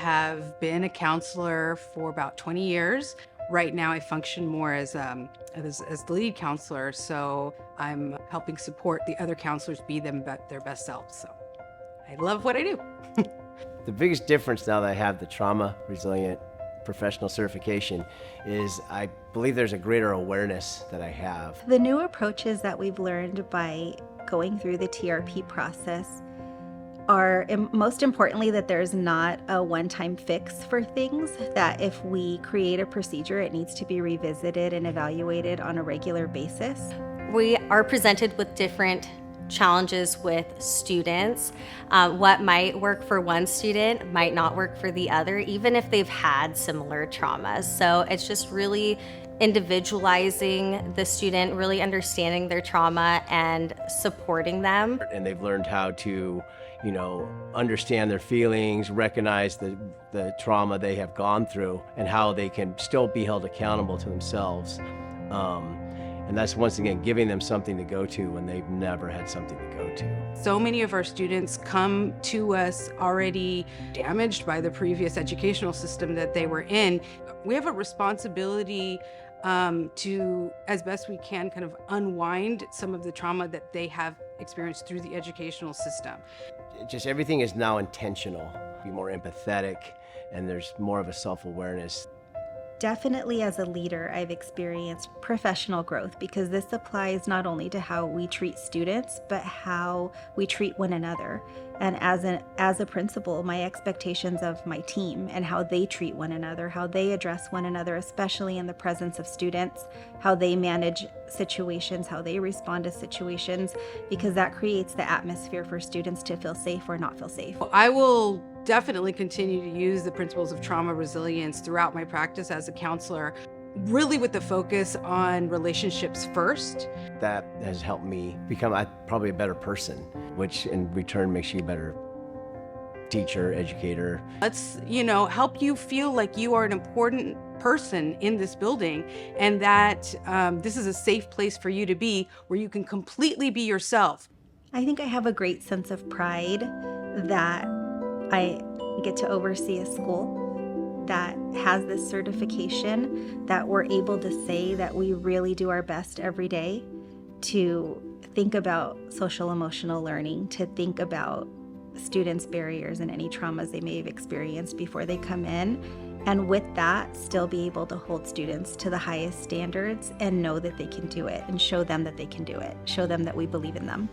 have been a counselor for about 20 years. Right now, I function more as the lead counselor, so I'm helping support the other counselors be their best selves. So I love what I do. The biggest difference now that I have the trauma resilient professional certification is I believe there's a greater awareness that I have. The new approaches that we've learned by going through the TRP process are, most importantly, that there's not a one-time fix for things, that if we create a procedure, it needs to be revisited and evaluated on a regular basis. We are presented with different challenges with students. What might work for one student might not work for the other, even if they've had similar traumas. So it's just really individualizing the student, really understanding their trauma and supporting them. And they've learned how to, understand their feelings, recognize the trauma they have gone through, and how they can still be held accountable to themselves. And that's, once again, giving them something to go to when they've never had something to go to. So many of our students come to us already damaged by the previous educational system that they were in. We have a responsibility to, as best we can, kind of unwind some of the trauma that they have experienced through the educational system. Just everything is now intentional, be more empathetic, and there's more of a self-awareness. Definitely as a leader, I've experienced professional growth, because this applies not only to how we treat students, but how we treat one another. And as a principal, my expectations of my team and how they treat one another, how they address one another, especially in the presence of students, how they manage situations, how they respond to situations, because that creates the atmosphere for students to feel safe or not feel safe. I will definitely continue to use the principles of trauma resilience throughout my practice as a counselor, really with the focus on relationships first. That has helped me become probably a better person, which in return makes you a better teacher, educator. Let's, help you feel like you are an important person in this building, and that this is a safe place for you to be, where you can completely be yourself. I think I have a great sense of pride that I get to oversee a school that has this certification, that we're able to say that we really do our best every day to think about social emotional learning, to think about students' barriers and any traumas they may have experienced before they come in. And with that, still be able to hold students to the highest standards and know that they can do it, and show them that they can do it, show them that we believe in them.